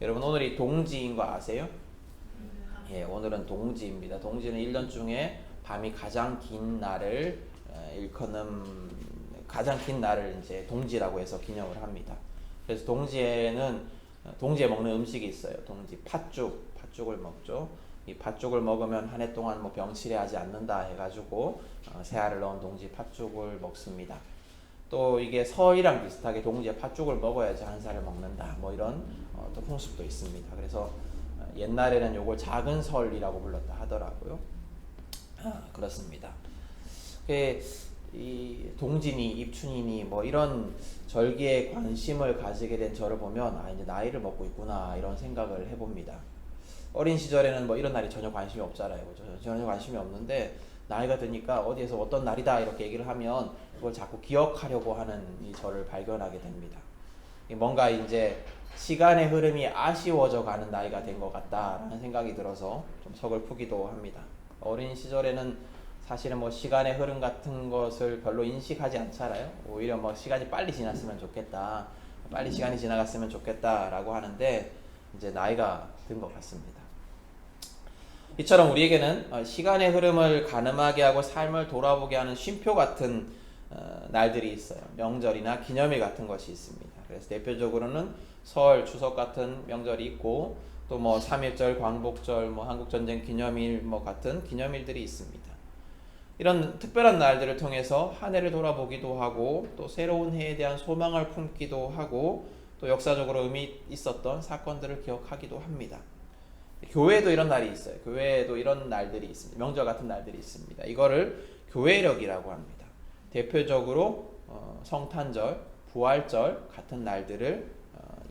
여러분 오늘이 동지인 거 아세요? 예, 오늘은 동지입니다. 동지는 1년 중에 밤이 가장 긴 날을 일컫는 가장 긴 날을 이제 동지라고 해서 기념을 합니다. 그래서 동지에 먹는 음식이 있어요. 동지 팥죽을 먹죠. 이 팥죽을 먹으면 한 해 동안 뭐 병치레하지 않는다 해가지고 새알을 넣은 동지 팥죽을 먹습니다. 또 이게 설이랑 비슷하게 동지에 팥죽을 먹어야지 한 살을 먹는다. 뭐 이런 또 풍습도 있습니다. 그래서 옛날에는 요걸 작은 설이라고 불렀다 하더라고요. 그렇습니다. 이 동지니 입춘이니 뭐 이런 절기에 관심을 가지게 된 저를 보면 이제 나이를 먹고 있구나 이런 생각을 해봅니다. 어린 시절에는 뭐 이런 날이 전혀 관심이 없잖아요. 전혀 관심이 없는데 나이가 드니까 어디에서 어떤 날이다 이렇게 얘기를 하면 그걸 자꾸 기억하려고 하는 이 저를 발견하게 됩니다. 뭔가 이제 시간의 흐름이 아쉬워져 가는 나이가 된 것 같다라는 생각이 들어서 좀 서글프기도 합니다. 어린 시절에는 사실은 뭐 시간의 흐름 같은 것을 별로 인식하지 않잖아요. 오히려 뭐 시간이 빨리 지났으면 좋겠다, 빨리 시간이 지나갔으면 좋겠다라고 하는데 이제 나이가 든 것 같습니다. 이처럼 우리에게는 시간의 흐름을 가늠하게 하고 삶을 돌아보게 하는 쉼표 같은 날들이 있어요. 명절이나 기념일 같은 것이 있습니다. 그래서 대표적으로는 설, 추석 같은 명절이 있고 또 뭐 3.1절, 광복절, 뭐 한국전쟁 기념일 뭐 같은 기념일들이 있습니다. 이런 특별한 날들을 통해서 한 해를 돌아보기도 하고 또 새로운 해에 대한 소망을 품기도 하고 또 역사적으로 의미 있었던 사건들을 기억하기도 합니다. 교회에도 이런 날이 있어요. 교회에도 이런 날들이 있습니다. 명절 같은 날들이 있습니다. 이거를 교회력이라고 합니다. 대표적으로 성탄절, 부활절 같은 날들을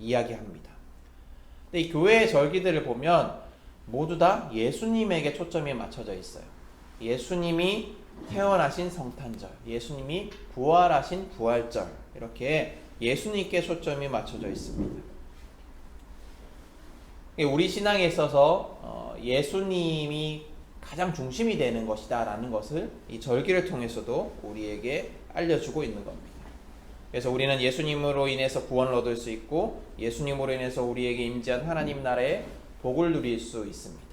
이야기합니다. 근데 이 교회의 절기들을 보면 모두 다 예수님에게 초점이 맞춰져 있어요. 예수님이 태어나신 성탄절, 예수님이 부활하신 부활절, 이렇게 예수님께 초점이 맞춰져 있습니다. 우리 신앙에 있어서 예수님이 가장 중심이 되는 것이다 라는 것을 이 절기를 통해서도 우리에게 알려주고 있는 겁니다. 그래서 우리는 예수님으로 인해서 구원을 얻을 수 있고 예수님으로 인해서 우리에게 임재한 하나님 나라의 복을 누릴 수 있습니다.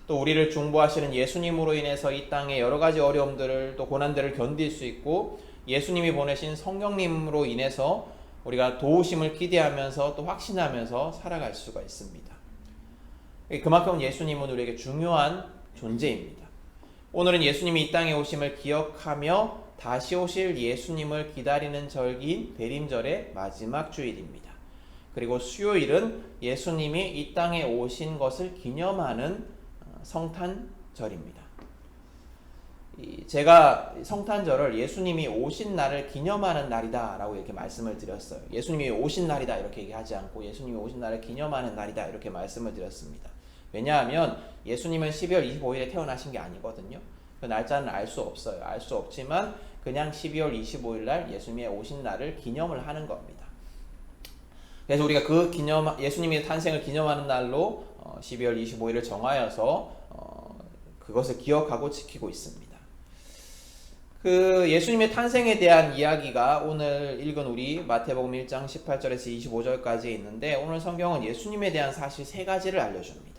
또 우리를 중보하시는 예수님으로 인해서 이 땅의 여러 가지 어려움들을 또 고난들을 견딜 수 있고 예수님이 보내신 성령님으로 인해서 우리가 도우심을 기대하면서 또 확신하면서 살아갈 수가 있습니다. 그만큼 예수님은 우리에게 중요한 존재입니다. 오늘은 예수님이 이 땅에 오심을 기억하며 다시 오실 예수님을 기다리는 절기인 대림절의 마지막 주일입니다. 그리고 수요일은 예수님이 이 땅에 오신 것을 기념하는 성탄절입니다. 제가 성탄절을 예수님이 오신 날을 기념하는 날이다 라고 이렇게 말씀을 드렸어요. 예수님이 오신 날이다 이렇게 얘기하지 않고 예수님이 오신 날을 기념하는 날이다 이렇게 말씀을 드렸습니다. 왜냐하면 예수님은 12월 25일에 태어나신 게 아니거든요. 그 날짜는 알 수 없어요. 알 수 없지만 그냥 12월 25일 날 예수님의 오신 날을 기념을 하는 겁니다. 그래서 우리가 예수님의 탄생을 기념하는 날로 12월 25일을 정하여서 그것을 기억하고 지키고 있습니다. 그 예수님의 탄생에 대한 이야기가 오늘 읽은 우리 마태복음 1장 18절에서 25절까지 있는데 오늘 성경은 예수님에 대한 사실 세 가지를 알려줍니다.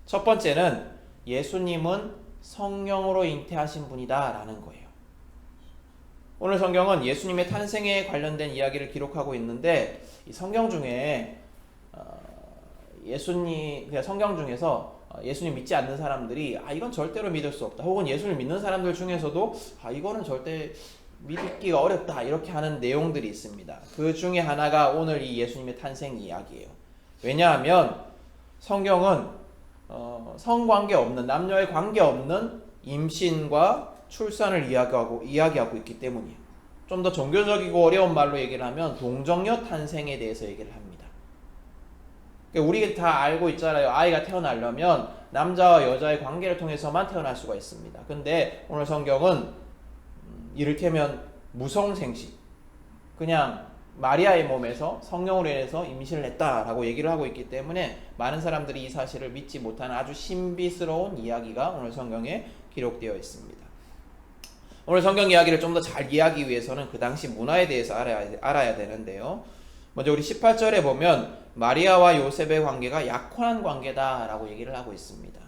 첫 번째는 예수님은 성령으로 잉태하신 분이다 라는 거예요. 오늘 성경은 예수님의 탄생에 관련된 이야기를 기록하고 있는데 이 성경 중에 성경 중에서 예수님 믿지 않는 사람들이 이건 절대로 믿을 수 없다. 혹은 예수를 믿는 사람들 중에서도 이거는 절대 믿기가 어렵다. 이렇게 하는 내용들이 있습니다. 그 중에 하나가 오늘 이 예수님의 탄생 이야기예요. 왜냐하면 성경은 성관계 없는 남녀의 관계 없는 임신과 출산을 이야기하고 있기 때문이에요. 좀 더 종교적이고 어려운 말로 얘기를 하면 동정녀 탄생에 대해서 얘기를 합니다. 우리 다 알고 있잖아요. 아이가 태어나려면 남자와 여자의 관계를 통해서만 태어날 수가 있습니다. 근데 오늘 성경은 이를테면 무성생식, 그냥 마리아의 몸에서 성령으로 인해서 임신을 했다라고 얘기를 하고 있기 때문에 많은 사람들이 이 사실을 믿지 못하는 아주 신비스러운 이야기가 오늘 성경에 기록되어 있습니다. 오늘 성경 이야기를 좀 더 잘 이해하기 위해서는 그 당시 문화에 대해서 알아야 되는데요. 먼저 우리 18절에 보면 마리아와 요셉의 관계가 약혼한 관계다라고 얘기를 하고 있습니다.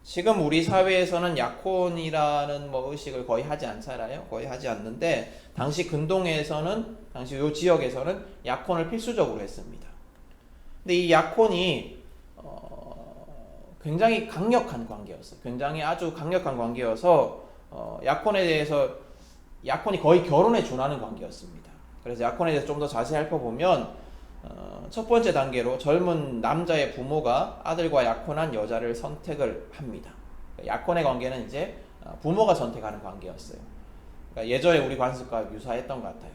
지금 우리 사회에서는 약혼이라는 의식을 거의 하지 않잖아요. 거의 하지 않는데 당시 근동에서는 당시 요 지역에서는 약혼을 필수적으로 했습니다. 근데 이 약혼이 굉장히 강력한 관계였어요. 굉장히 아주 강력한 관계여서 약혼에 대해서 약혼이 거의 결혼에 준하는 관계였습니다. 그래서 약혼에 대해서 좀 더 자세히 살펴보면 첫 번째 단계로 젊은 남자의 부모가 아들과 약혼한 여자를 선택을 합니다. 약혼의 관계는 이제 부모가 선택하는 관계였어요. 그러니까 예전에 우리 관습과 유사했던 것 같아요.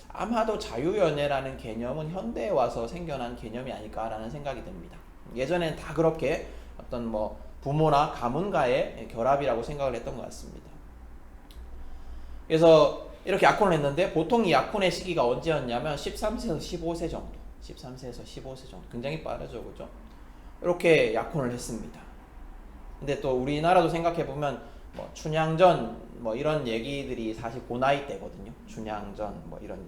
아마도 자유연애라는 개념은 현대에 와서 생겨난 개념이 아닐까라는 생각이 듭니다. 예전에는 다 그렇게 어떤 부모나 가문과의 결합이라고 생각을 했던 것 같습니다. 그래서 이렇게 약혼을 했는데 보통 이 약혼의 시기가 언제였냐면 13세에서 15세 정도. 13세에서 15세 정도. 굉장히 빠르죠, 그죠? 이렇게 약혼을 했습니다. 근데 또 우리나라도 생각해보면 춘향전 이런 얘기들이 사실 그 나이 때거든요. 춘향전 이런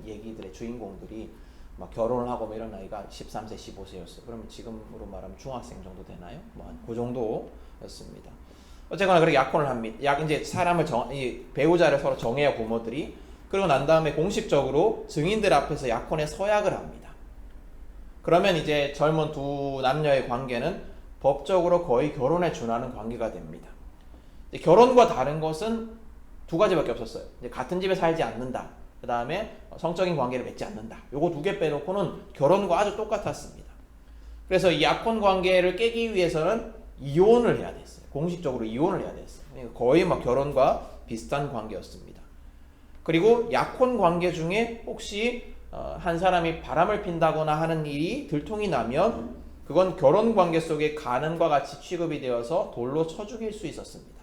얘기들의 주인공들이 막 결혼을 하고 이런 나이가 13세, 15세였어요. 그러면 지금으로 말하면 중학생 정도 되나요? 그 정도였습니다. 어쨌거나 그렇게 약혼을 합니다. 이제 사람을 이 배우자를 서로 정해요, 부모들이. 그리고 난 다음에 공식적으로 증인들 앞에서 약혼에 서약을 합니다. 그러면 이제 젊은 두 남녀의 관계는 법적으로 거의 결혼에 준하는 관계가 됩니다. 결혼과 다른 것은 두 가지밖에 없었어요. 이제 같은 집에 살지 않는다. 그 다음에 성적인 관계를 맺지 않는다. 요거 두 개 빼놓고는 결혼과 아주 똑같았습니다. 그래서 이 약혼 관계를 깨기 위해서는 이혼을 해야 됐어요. 공식적으로 이혼을 해야 됐어요. 거의 결혼과 비슷한 관계였습니다. 그리고 약혼 관계 중에 혹시 한 사람이 바람을 핀다거나 하는 일이 들통이 나면 그건 결혼 관계 속에 간음과 같이 취급이 되어서 돌로 쳐 죽일 수 있었습니다.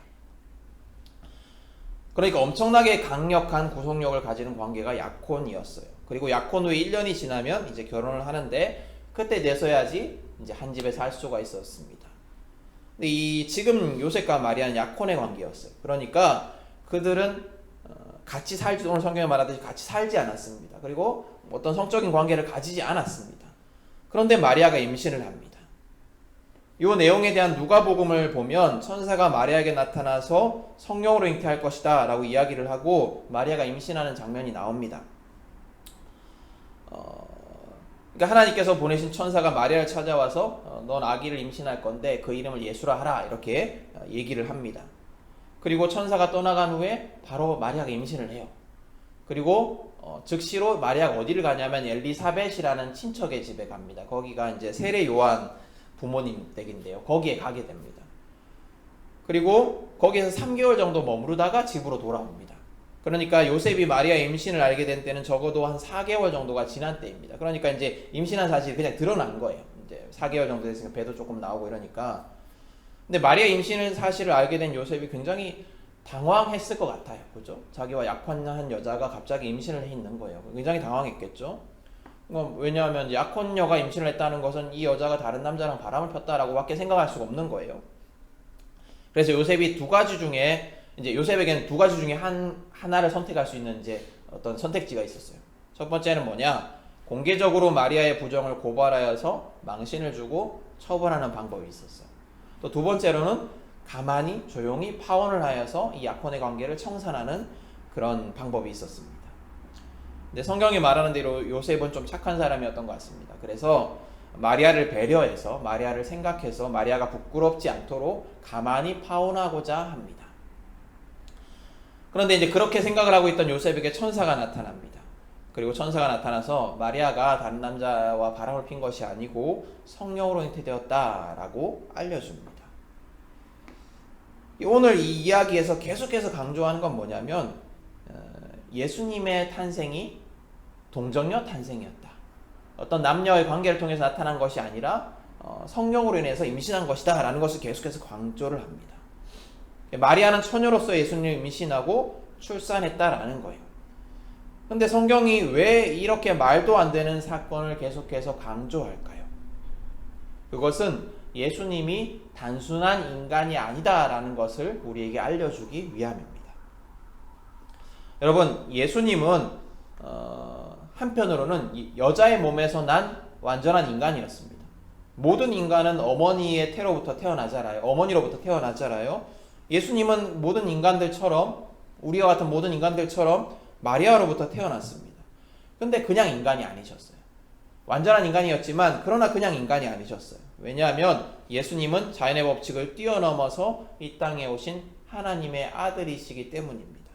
그러니까 엄청나게 강력한 구속력을 가지는 관계가 약혼이었어요. 그리고 약혼 후에 1년이 지나면 이제 결혼을 하는데 그때 내서야지 이제 한 집에 살 수가 있었습니다. 근데 지금 요셉과 마리아는 약혼의 관계였어요. 그러니까 그들은 같이 살지, 오늘 성경에 말하듯이 같이 살지 않았습니다. 그리고 어떤 성적인 관계를 가지지 않았습니다. 그런데 마리아가 임신을 합니다. 이 내용에 대한 누가복음을 보면 천사가 마리아에게 나타나서 성령으로 잉태할 것이다 라고 이야기를 하고 마리아가 임신하는 장면이 나옵니다. 그러니까 하나님께서 보내신 천사가 마리아를 찾아와서 넌 아기를 임신할 건데 그 이름을 예수라 하라 이렇게 얘기를 합니다. 그리고 천사가 떠나간 후에 바로 마리아가 임신을 해요. 그리고 즉시로 마리아가 어디를 가냐면 엘리사벳이라는 친척의 집에 갑니다. 거기가 이제 세례 요한 부모님 댁인데요. 거기에 가게 됩니다. 그리고 거기에서 3개월 정도 머무르다가 집으로 돌아옵니다. 그러니까 요셉이 마리아 임신을 알게 된 때는 적어도 한 4개월 정도가 지난 때입니다. 그러니까 이제 임신한 사실이 그냥 드러난 거예요. 이제 4개월 정도 됐으니까 배도 조금 나오고 이러니까. 근데 마리아 임신을 사실을 알게 된 요셉이 굉장히 당황했을 것 같아요. 그죠? 자기와 약혼한 여자가 갑자기 임신을 해 있는 거예요. 굉장히 당황했겠죠? 왜냐하면 약혼녀가 임신을 했다는 것은 이 여자가 다른 남자랑 바람을 폈다라고 밖에 생각할 수가 없는 거예요. 그래서 요셉이 두 가지 중에 이제 요셉에게는 두 가지 중에 하나를 선택할 수 있는 이제 어떤 선택지가 있었어요. 첫 번째는 뭐냐? 공개적으로 마리아의 부정을 고발하여서 망신을 주고 처벌하는 방법이 있었어요. 또 두 번째로는 가만히 조용히 파혼을 하여서 이 약혼의 관계를 청산하는 그런 방법이 있었습니다. 근데 성경이 말하는 대로 요셉은 좀 착한 사람이었던 것 같습니다. 그래서 마리아를 배려해서 마리아를 생각해서 마리아가 부끄럽지 않도록 가만히 파혼하고자 합니다. 그런데 이제 그렇게 생각을 하고 있던 요셉에게 천사가 나타납니다. 그리고 천사가 나타나서 마리아가 다른 남자와 바람을 핀 것이 아니고 성령으로 잉태되었다라고 알려줍니다. 오늘 이 이야기에서 계속해서 강조하는 건 뭐냐면 예수님의 탄생이 동정녀 탄생이었다. 어떤 남녀의 관계를 통해서 나타난 것이 아니라 성령으로 인해서 임신한 것이다 라는 것을 계속해서 강조를 합니다. 마리아는 처녀로서 예수님을 임신하고 출산했다라는 거예요. 근데 성경이 왜 이렇게 말도 안 되는 사건을 계속해서 강조할까요? 그것은 예수님이 단순한 인간이 아니다라는 것을 우리에게 알려주기 위함입니다. 여러분, 예수님은 한편으로는 이 여자의 몸에서 난 완전한 인간이었습니다. 모든 인간은 어머니의 태로부터 태어나잖아요. 어머니로부터 태어나잖아요. 예수님은 모든 인간들처럼, 우리와 같은 모든 인간들처럼 마리아로부터 태어났습니다. 근데 그냥 인간이 아니셨어요. 완전한 인간이었지만 그러나 그냥 인간이 아니셨어요. 왜냐하면 예수님은 자연의 법칙을 뛰어넘어서 이 땅에 오신 하나님의 아들이시기 때문입니다.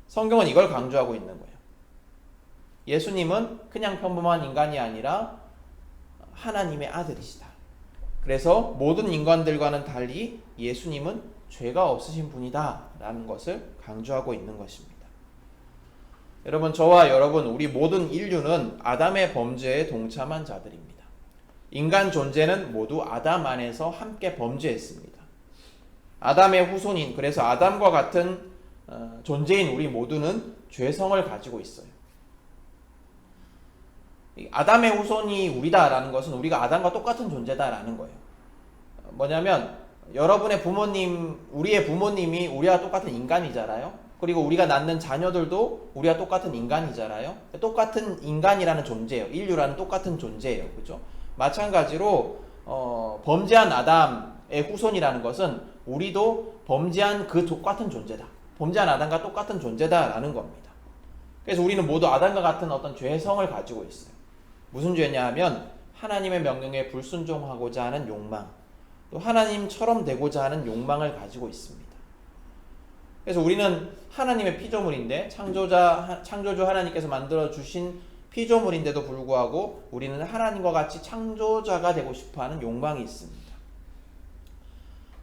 성경은 이걸 강조하고 있는 거예요. 예수님은 그냥 평범한 인간이 아니라 하나님의 아들이시다. 그래서 모든 인간들과는 달리 예수님은 죄가 없으신 분이다 라는 것을 강조하고 있는 것입니다. 여러분, 저와 여러분, 우리 모든 인류는 아담의 범죄에 동참한 자들입니다. 인간 존재는 모두 아담 안에서 함께 범죄했습니다. 아담의 후손인, 그래서 아담과 같은 존재인 우리 모두는 죄성을 가지고 있어요. 아담의 후손이 우리다라는 것은 우리가 아담과 똑같은 존재다라는 거예요. 뭐냐면 여러분의 부모님, 우리의 부모님이 우리와 똑같은 인간이잖아요. 그리고 우리가 낳는 자녀들도 우리와 똑같은 인간이잖아요. 똑같은 인간이라는 존재예요. 인류라는 똑같은 존재예요. 그죠? 마찬가지로 범죄한 아담의 후손이라는 것은 우리도 범죄한 그 똑같은 존재다. 범죄한 아담과 똑같은 존재다라는 겁니다. 그래서 우리는 모두 아담과 같은 어떤 죄성을 가지고 있어요. 무슨 죄냐 하면 하나님의 명령에 불순종하고자 하는 욕망, 또 하나님처럼 되고자 하는 욕망을 가지고 있습니다. 그래서 우리는 하나님의 피조물인데 창조주 하나님께서 만들어주신 피조물인데도 불구하고 우리는 하나님과 같이 창조자가 되고 싶어하는 욕망이 있습니다.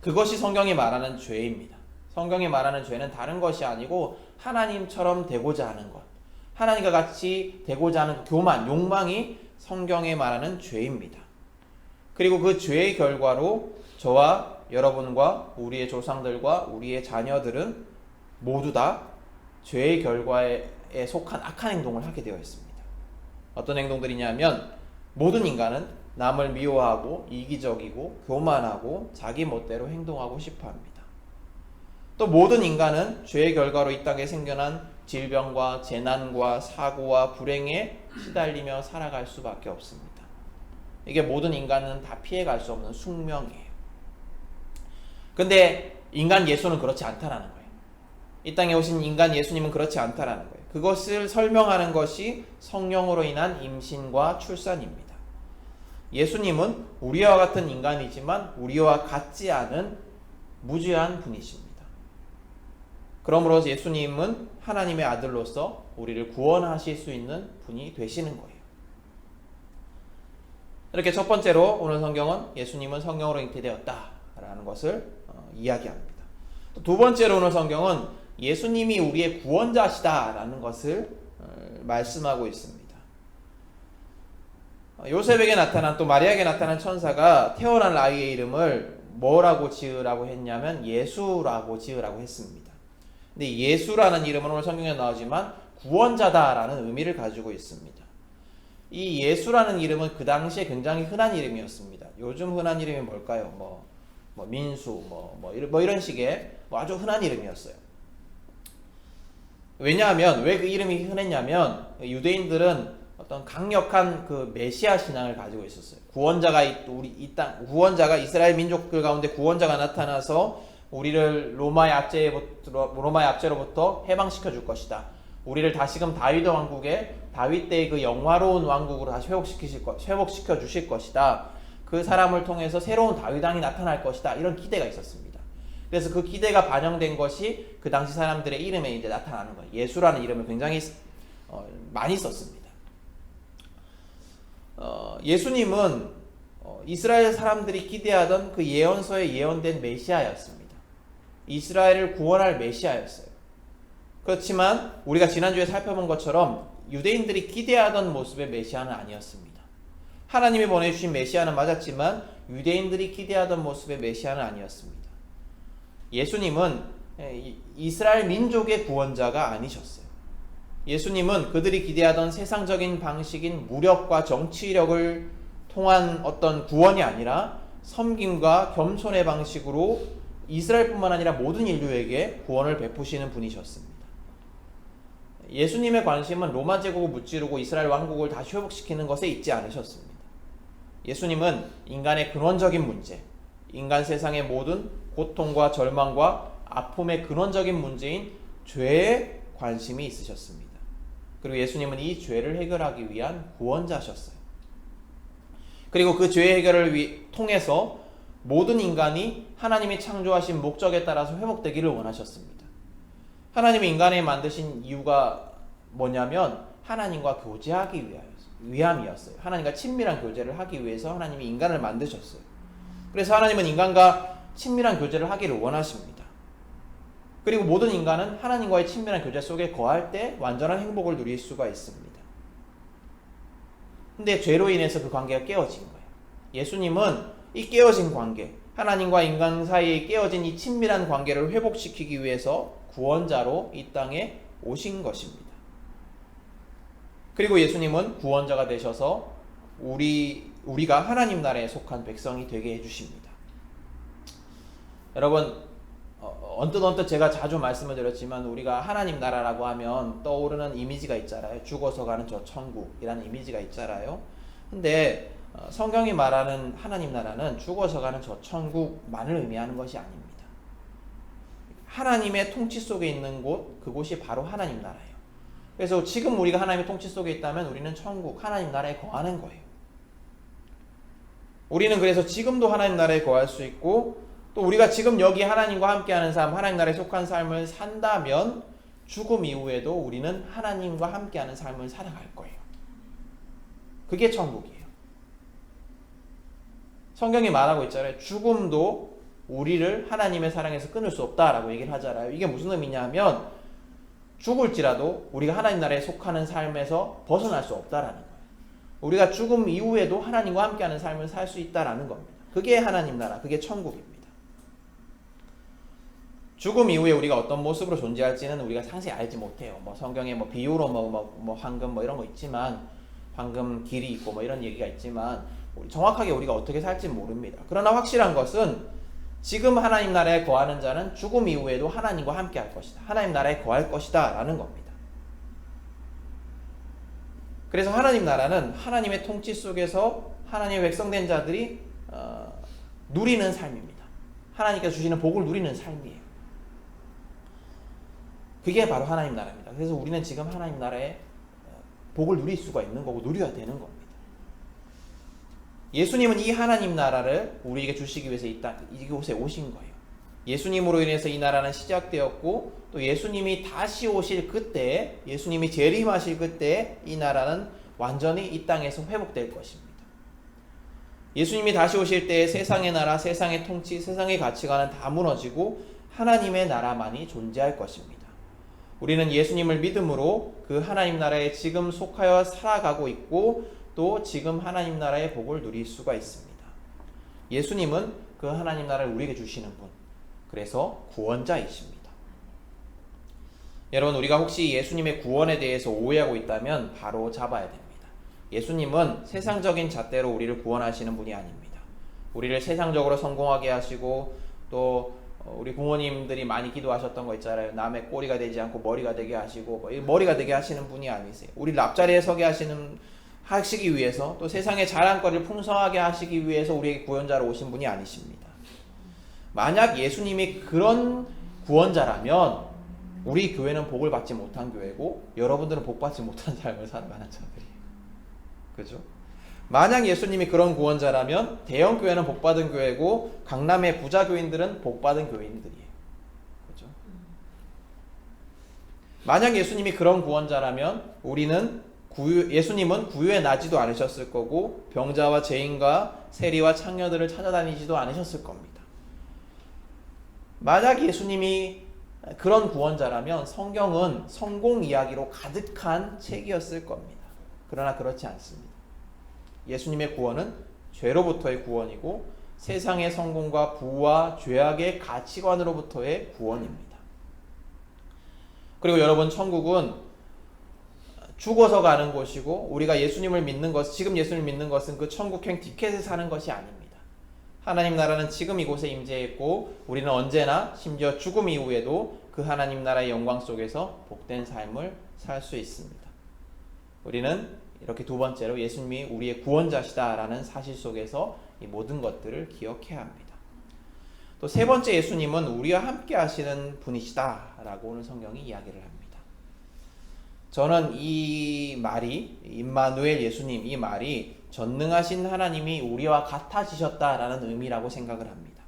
그것이 성경이 말하는 죄입니다. 성경이 말하는 죄는 다른 것이 아니고 하나님처럼 되고자 하는 것, 하나님과 같이 되고자 하는 교만, 욕망이 성경에 말하는 죄입니다. 그리고 그 죄의 결과로 저와 여러분과 우리의 조상들과 우리의 자녀들은 모두 다 죄의 결과에 속한 악한 행동을 하게 되어 있습니다. 어떤 행동들이냐면 모든 인간은 남을 미워하고 이기적이고 교만하고 자기 멋대로 행동하고 싶어합니다. 또 모든 인간은 죄의 결과로 이 땅에 생겨난 질병과 재난과 사고와 불행에 시달리며 살아갈 수밖에 없습니다. 이게 모든 인간은 다 피해갈 수 없는 숙명이에요. 근데 인간 예수는 그렇지 않다라는 거예요. 이 땅에 오신 인간 예수님은 그렇지 않다라는 거예요. 그것을 설명하는 것이 성령으로 인한 임신과 출산입니다. 예수님은 우리와 같은 인간이지만 우리와 같지 않은 무죄한 분이십니다. 그러므로 예수님은 하나님의 아들로서 우리를 구원하실 수 있는 분이 되시는 거예요. 이렇게 첫 번째로 오늘 성경은 예수님은 성령으로 잉태되었다라는 것을 이야기합니다. 두 번째로 오늘 성경은 예수님이 우리의 구원자시다라는 것을 말씀하고 있습니다. 요셉에게 나타난, 또 마리아에게 나타난 천사가 태어날 아이의 이름을 뭐라고 지으라고 했냐면 예수라고 지으라고 했습니다. 근데 예수라는 이름은 오늘 성경에 나오지만 구원자다라는 의미를 가지고 있습니다. 이 예수라는 이름은 그 당시에 굉장히 흔한 이름이었습니다. 요즘 흔한 이름이 뭘까요? 민수, 이런 식의 아주 흔한 이름이었어요. 왜냐하면 왜 그 이름이 흔했냐면 유대인들은 어떤 강력한 그 메시아 신앙을 가지고 있었어요. 구원자가 이스라엘 민족들 가운데 구원자가 나타나서 우리를 로마의 압제로부터 해방시켜 줄 것이다. 우리를 다시금 다윗 왕국의 다윗 때의 그 영화로운 왕국으로 다시 회복시켜 주실 것이다. 그 사람을 통해서 새로운 다윗 왕이 나타날 것이다. 이런 기대가 있었습니다. 그래서 그 기대가 반영된 것이 그 당시 사람들의 이름에 이제 나타나는 거예요. 예수라는 이름을 굉장히 많이 썼습니다. 예수님은 이스라엘 사람들이 기대하던 그 예언서에 예언된 메시아였습니다. 이스라엘을 구원할 메시아였어요. 그렇지만 우리가 지난주에 살펴본 것처럼 유대인들이 기대하던 모습의 메시아는 아니었습니다. 하나님이 보내주신 메시아는 맞았지만 유대인들이 기대하던 모습의 메시아는 아니었습니다. 예수님은 이스라엘 민족의 구원자가 아니셨어요. 예수님은 그들이 기대하던 세상적인 방식인 무력과 정치력을 통한 어떤 구원이 아니라 섬김과 겸손의 방식으로 이스라엘뿐만 아니라 모든 인류에게 구원을 베푸시는 분이셨습니다. 예수님의 관심은 로마 제국을 무찌르고 이스라엘 왕국을 다시 회복시키는 것에 있지 않으셨습니다. 예수님은 인간의 근원적인 문제, 인간 세상의 모든 고통과 절망과 아픔의 근원적인 문제인 죄에 관심이 있으셨습니다. 그리고 예수님은 이 죄를 해결하기 위한 구원자셨어요. 그리고 그 죄 해결을 통해서 모든 인간이 하나님이 창조하신 목적에 따라서 회복되기를 원하셨습니다. 하나님이 인간을 만드신 이유가 뭐냐면 하나님과 교제하기 위함이었어요. 하나님과 친밀한 교제를 하기 위해서 하나님이 인간을 만드셨어요. 그래서 하나님은 인간과 친밀한 교제를 하기를 원하십니다. 그리고 모든 인간은 하나님과의 친밀한 교제 속에 거할 때 완전한 행복을 누릴 수가 있습니다. 근데 죄로 인해서 그 관계가 깨어진 거예요. 예수님은 이 깨어진 관계, 하나님과 인간 사이에 깨어진 이 친밀한 관계를 회복시키기 위해서 구원자로 이 땅에 오신 것입니다. 그리고 예수님은 구원자가 되셔서 우리가 하나님 나라에 속한 백성이 되게 해주십니다. 여러분, 언뜻 제가 자주 말씀을 드렸지만 우리가 하나님 나라라고 하면 떠오르는 이미지가 있잖아요. 죽어서 가는 저 천국이라는 이미지가 있잖아요. 근데 성경이 말하는 하나님 나라는 죽어서 가는 저 천국만을 의미하는 것이 아닙니다. 하나님의 통치 속에 있는 곳, 그곳이 바로 하나님 나라예요. 그래서 지금 우리가 하나님의 통치 속에 있다면 우리는 천국, 하나님 나라에 거하는 거예요. 우리는 그래서 지금도 하나님 나라에 거할 수 있고, 또 우리가 지금 여기 하나님과 함께하는 삶, 하나님 나라에 속한 삶을 산다면 죽음 이후에도 우리는 하나님과 함께하는 삶을 살아갈 거예요. 그게 천국이에요. 성경이 말하고 있잖아요. 죽음도 우리를 하나님의 사랑에서 끊을 수 없다라고 얘기를 하잖아요. 이게 무슨 의미냐면 죽을지라도 우리가 하나님 나라에 속하는 삶에서 벗어날 수 없다라는 거예요. 우리가 죽음 이후에도 하나님과 함께하는 삶을 살 수 있다라는 겁니다. 그게 하나님 나라, 그게 천국입니다. 죽음 이후에 우리가 어떤 모습으로 존재할지는 우리가 상세히 알지 못해요. 성경에 비유로 황금 이런 거 있지만, 황금 길이 있고 이런 얘기가 있지만 정확하게 우리가 어떻게 살지 모릅니다. 그러나 확실한 것은 지금 하나님 나라에 거하는 자는 죽음 이후에도 하나님과 함께 할 것이다. 하나님 나라에 거할 것이다 라는 겁니다. 그래서 하나님 나라는 하나님의 통치 속에서 하나님의 백성된 자들이 누리는 삶입니다. 하나님께서 주시는 복을 누리는 삶이에요. 그게 바로 하나님 나라입니다. 그래서 우리는 지금 하나님 나라의 복을 누릴 수가 있는 거고 누려야 되는 겁니다. 예수님은 이 하나님 나라를 우리에게 주시기 위해서 이곳에 오신 거예요. 예수님으로 인해서 이 나라는 시작되었고, 또 예수님이 다시 오실 그때, 예수님이 재림하실 그때 이 나라는 완전히 이 땅에서 회복될 것입니다. 예수님이 다시 오실 때 세상의 나라, 세상의 통치, 세상의 가치관은 다 무너지고 하나님의 나라만이 존재할 것입니다. 우리는 예수님을 믿음으로 그 하나님 나라에 지금 속하여 살아가고 있고, 또 지금 하나님 나라의 복을 누릴 수가 있습니다. 예수님은 그 하나님 나라를 우리에게 주시는 분, 그래서 구원자이십니다. 여러분, 우리가 혹시 예수님의 구원에 대해서 오해하고 있다면 바로 잡아야 됩니다. 예수님은 세상적인 잣대로 우리를 구원하시는 분이 아닙니다. 우리를 세상적으로 성공하게 하시고, 또 우리 부모님들이 많이 기도하셨던 거 있잖아요. 남의 꼬리가 되지 않고 머리가 되게 하시고, 머리가 되게 하시는 분이 아니세요. 우리 앞자리에 서게 하시기 위해서, 또 세상의 자랑거리를 풍성하게 하시기 위해서 우리에게 구원자로 오신 분이 아니십니다. 만약 예수님이 그런 구원자라면 우리 교회는 복을 받지 못한 교회고 여러분들은 복 받지 못한 삶을 살아가는 자들이에요. 그죠? 만약 예수님이 그런 구원자라면 대형 교회는 복 받은 교회고 강남의 부자 교인들은 복 받은 교인들이에요. 그죠? 만약 예수님이 그런 구원자라면 예수님은 구유에 나지도 않으셨을 거고 병자와 죄인과 세리와 창녀들을 찾아다니지도 않으셨을 겁니다. 만약 예수님이 그런 구원자라면 성경은 성공 이야기로 가득한 책이었을 겁니다. 그러나 그렇지 않습니다. 예수님의 구원은 죄로부터의 구원이고 세상의 성공과 부와 죄악의 가치관으로부터의 구원입니다. 그리고 여러분, 천국은 죽어서 가는 곳이고 우리가 예수님을 믿는 것, 지금 예수님을 믿는 것은 그 천국행 티켓을 사는 것이 아닙니다. 하나님 나라는 지금 이곳에 임재했고 우리는 언제나 심지어 죽음 이후에도 그 하나님 나라의 영광 속에서 복된 삶을 살 수 있습니다. 우리는 이렇게 두 번째로 예수님이 우리의 구원자시다라는 사실 속에서 이 모든 것들을 기억해야 합니다. 또 세 번째, 예수님은 우리와 함께 하시는 분이시다라고 오늘 성경이 이야기를 합니다. 저는 이 말이, 임마누엘 예수님, 이 말이 전능하신 하나님이 우리와 같아지셨다라는 의미라고 생각을 합니다.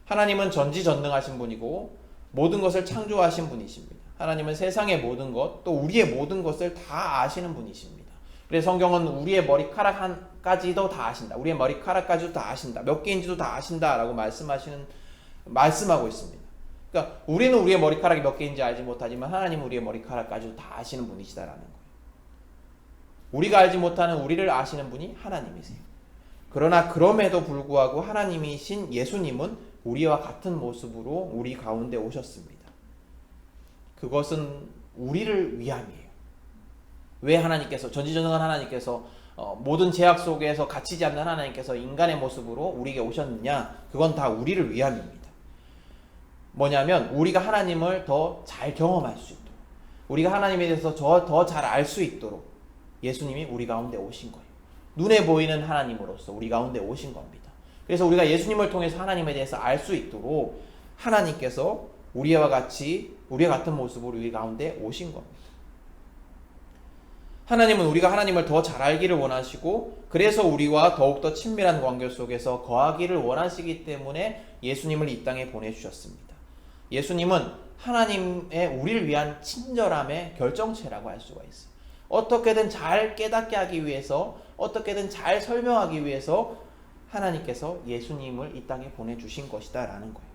하나님은 전지전능하신 분이고 모든 것을 창조하신 분이십니다. 하나님은 세상의 모든 것, 또 우리의 모든 것을 다 아시는 분이십니다. 그래서 성경은 우리의 머리카락까지도 다 아신다. 우리의 머리카락까지도 다 아신다. 몇 개인지도 다 아신다라고 말씀하고 있습니다. 그러니까 우리는 우리의 머리카락이 몇 개인지 알지 못하지만 하나님은 우리의 머리카락까지도 다 아시는 분이시다라는 거예요. 우리가 알지 못하는 우리를 아시는 분이 하나님이세요. 그러나 그럼에도 불구하고 하나님이신 예수님은 우리와 같은 모습으로 우리 가운데 오셨습니다. 그것은 우리를 위함이에요. 왜 하나님께서, 전지전능한 하나님께서 모든 제약 속에서 갇히지 않는 하나님께서 인간의 모습으로 우리에게 오셨느냐? 그건 다 우리를 위함입니다. 뭐냐면 우리가 하나님을 더 잘 경험할 수 있도록, 우리가 하나님에 대해서 더 잘 알 수 있도록 예수님이 우리 가운데 오신 거예요. 눈에 보이는 하나님으로서 우리 가운데 오신 겁니다. 그래서 우리가 예수님을 통해서 하나님에 대해서 알 수 있도록 하나님께서 우리와 같은 모습으로 우리 가운데 오신 겁니다. 하나님은 우리가 하나님을 더 잘 알기를 원하시고 그래서 우리와 더욱더 친밀한 관계 속에서 거하기를 원하시기 때문에 예수님을 이 땅에 보내주셨습니다. 예수님은 하나님의 우리를 위한 친절함의 결정체라고 할 수가 있어요. 어떻게든 잘 깨닫게 하기 위해서, 어떻게든 잘 설명하기 위해서 하나님께서 예수님을 이 땅에 보내주신 것이다 라는 거예요.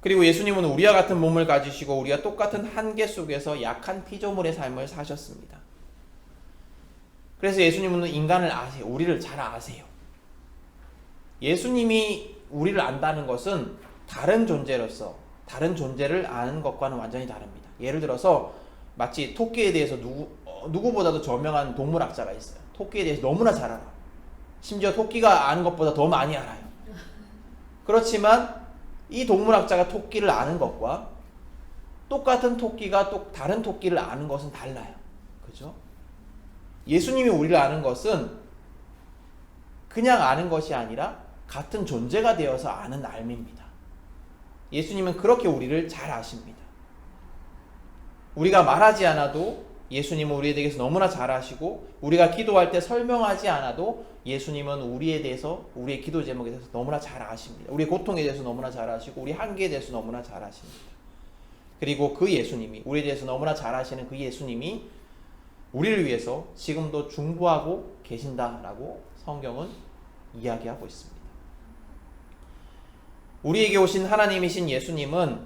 그리고 예수님은 우리와 같은 몸을 가지시고 우리와 똑같은 한계 속에서 약한 피조물의 삶을 사셨습니다. 그래서 예수님은 인간을 아세요. 우리를 잘 아세요. 예수님이 우리를 안다는 것은 다른 존재로서 다른 존재를 아는 것과는 완전히 다릅니다. 예를 들어서 마치 토끼에 대해서 누구보다도 저명한 동물학자가 있어요. 토끼에 대해서 너무나 잘 알아. 심지어 토끼가 아는 것보다 더 많이 알아요. 그렇지만 이 동물학자가 토끼를 아는 것과 똑같은 토끼가 또 다른 토끼를 아는 것은 달라요. 그죠? 예수님이 우리를 아는 것은 그냥 아는 것이 아니라 같은 존재가 되어서 아는 알미입니다. 예수님은 그렇게 우리를 잘 아십니다. 우리가 말하지 않아도 예수님은 우리에 대해서 너무나 잘 아시고 우리가 기도할 때 설명하지 않아도 예수님은 우리에 대해서, 우리의 기도 제목에 대해서 너무나 잘 아십니다. 우리의 고통에 대해서 너무나 잘 아시고 우리 한계에 대해서 너무나 잘 아십니다. 그리고 그 예수님이, 우리에 대해서 너무나 잘 아시는 그 예수님이 우리를 위해서 지금도 중보하고 계신다라고 성경은 이야기하고 있습니다. 우리에게 오신 하나님이신 예수님은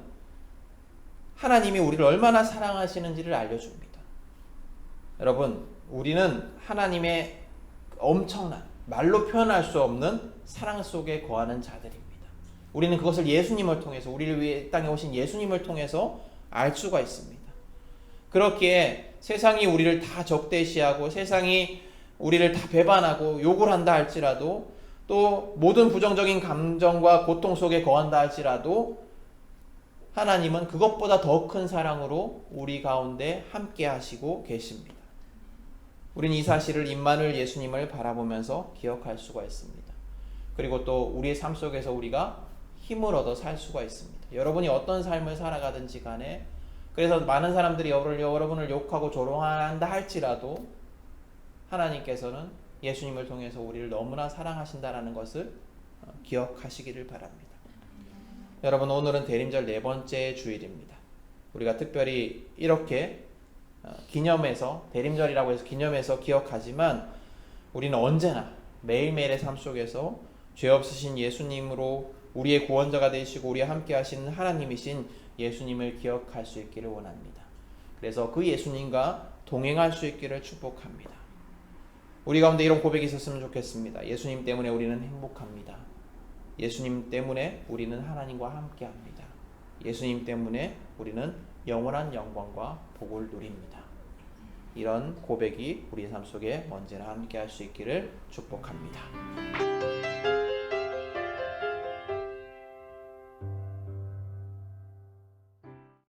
하나님이 우리를 얼마나 사랑하시는지를 알려줍니다. 여러분, 우리는 하나님의 엄청난, 말로 표현할 수 없는 사랑 속에 거하는 자들입니다. 우리는 그것을 예수님을 통해서, 우리를 위해 땅에 오신 예수님을 통해서 알 수가 있습니다. 그렇기에 세상이 우리를 다 적대시하고 세상이 우리를 다 배반하고 욕을 한다 할지라도, 또 모든 부정적인 감정과 고통 속에 거한다 할지라도 하나님은 그것보다 더 큰 사랑으로 우리 가운데 함께 하시고 계십니다. 우리는 이 사실을 임마누엘 예수님을 바라보면서 기억할 수가 있습니다. 그리고 또 우리의 삶 속에서 우리가 힘을 얻어 살 수가 있습니다. 여러분이 어떤 삶을 살아가든지 간에, 그래서 많은 사람들이 여러분을 욕하고 조롱한다 할지라도 하나님께서는 예수님을 통해서 우리를 너무나 사랑하신다라는 것을 기억하시기를 바랍니다. 여러분, 오늘은 대림절 네 번째 주일입니다. 우리가 특별히 이렇게 기념해서, 대림절이라고 해서 기념해서 기억하지만 우리는 언제나 매일매일의 삶 속에서 죄 없으신 예수님으로 우리의 구원자가 되시고 우리와 함께 하시는 하나님이신 예수님을 기억할 수 있기를 원합니다. 그래서 그 예수님과 동행할 수 있기를 축복합니다. 우리 가운데 이런 고백이 있었으면 좋겠습니다. 예수님 때문에 우리는 행복합니다. 예수님 때문에 우리는 하나님과 함께합니다. 예수님 때문에 우리는 영원한 영광과 복을 누립니다. 이런 고백이 우리 삶 속에 언제나 함께할 수 있기를 축복합니다.